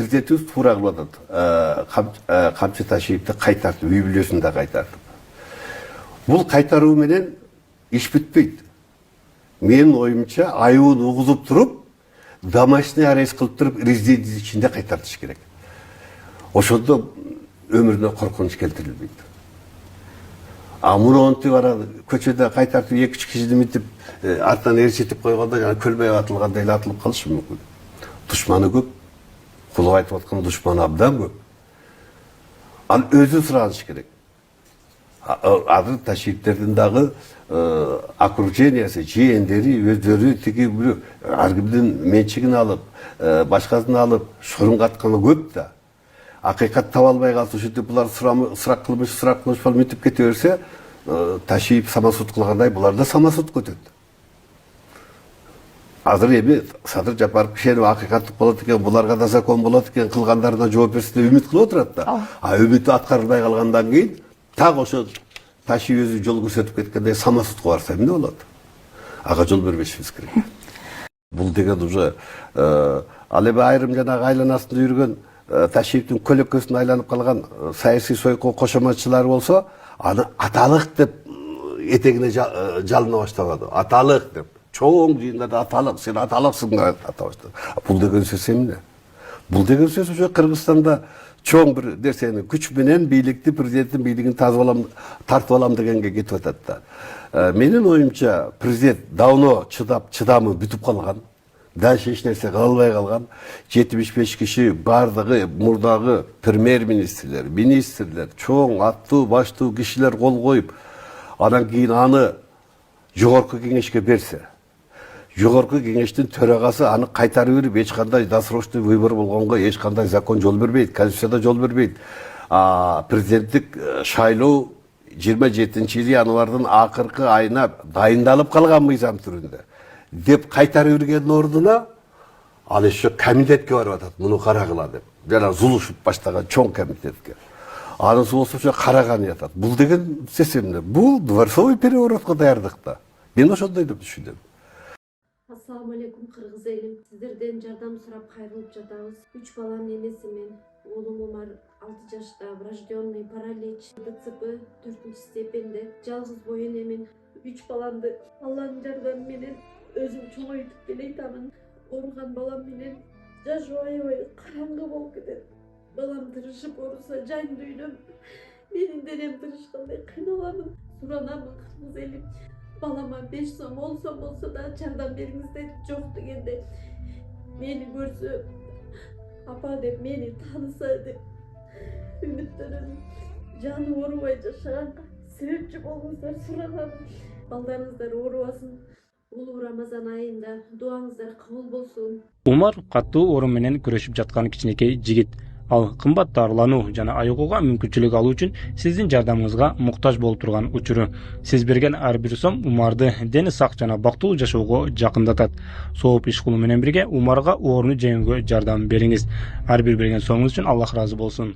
президентimiz туура кылып атат. Камчы Ташиевди кайтартып, үй бүлөсүн да кайтартып. Бул кайтаруу менен иш бүтпөйт. Менин оюмча айыбын угузуп туруп, домашний арест кылып туруп, резиденция ичинде кайтартыш керек. Ошондо өмүрүнө коркунуч келтирилбейт. Муну барады, көчөдө кайтартып 2-3 кишини мынтип артынан ээрчитип койгондо жана көлбөй атылгандай эле атылып калышы мүмкүн. Душманы көп. Кулуп айтып аткан душманы абдан көп. Ал өзү сураныш керек. Азыр Ташиевтердин дагы окружениясы, жээндери, өздөрү тиги ар кимдин менчигин алып, башкасын алып, шорун катканы көп да. Акыйкат таба албай калса, ушинтип булар сурак кылмыш болуп мынтип кете берсе, Ташиев самосуд кылгандай булар да самосуд көтөт. Азыр эми Садыр Жапаров кишенеп акыйкаттык болот экен, буларга да закон болот экен, кылгандарына жооп берсин деп үмүт кылып отурат да. Үмүтү аткарылбай калгандан кийин так ошо Ташиев өзү жол көрсөтүп кеткендей самосудка барса эмне болот? Ага жол бербешибиз керек. Бул деген уже ал эми айрым жанагы айланасында жүргөн Ташиевдин көлөкөсүнө айланып калган саясий сойку кошоматчылар болсо, аны аталык деп этегине жалына баштабады. Аталык деп. Чоң жыйындарда аталык, сен аталыксың деп ата баштады. Бул деген сөз эмне? Бул деген сөз уже Кыргызстанда чоң бир нерсени күч менен бийликти, президенттин бийлигин тартып алам дегенге кетип атат да. Менин оюмча президент давно чыдамы бүтүп калган. Дальше эч нерсе кыла албай калган. 75 киши бардыгы мурдагы премьер-министрлер, министрлер, чоң аттуу, баштуу кишилер кол коюп, анан кийин аны жогорку кеңешке берсе, жогорку кеңештин төрагасы аны кайтарып берип, эч кандай досрочный выбор болгонго эч кандай закон жол бербейт, конституцияда жол бербейт. Президенттик шайлоо 27 январдын акыркы айына дайындалып калган мыйзам түрүндө деп кайтарып бергендин ордуна ал еще комитетке барып атат, муну карагыла деп. Жана Зулушев баштаган чоң комитетке. Анысы болсо ошо караган ятат. Бул деген сөз эмне? Бул дворцовый переворотко даярдыкта. Мен ошондой деп түшүнөм. Ассаламу алейкум кыргыз элим. Сиздерден жардам сурап кайрылып жатабыз. 3 баланын энесимин. Уулум Умар 6 жашта, врожденный паралич, ДЦП 4-степенде. Жалгыз бой энемин. 3 баламды Алланын жардамы менен өзүм чоңойтуп келейтамын. Ооруган балам менен жашоо аябай караңгы болуп кетет. Балам тырышып ооруса жан дүйнөм, менин денем тырышкандай кыйналамын. Суранамын кыргыз элим. Балама 5 сом, 10 сом болсо да жардам бериңиздер. Жок дегенде мени көрсө, апа деп мени тааныса деп үмүттөнөм. Жаны оорубай жашаганга себепчи болуңуздар суранам. Балдарыңыздар оорубасын. Улуу Рамазан айында дуаңыздар кабыл болсун. Умар каттуу оору менен күрөшүп жаткан кичинекей жигит. Ал кымбат дарылануу жана айыгууга мүмкүнчүлүк алуу үчүн сиздин жардамыңызга муктаж болуп турган учуру. Сиз берген ар бир сом Умарды дени сак жана бактылуу жашоого жакындатат. Сооп иш кылуу менен бирге Умарга ооруну жеңүүгө жардам бериңиз. Ар бир берген сомуңуз үчүн Аллах ыраазы болсун.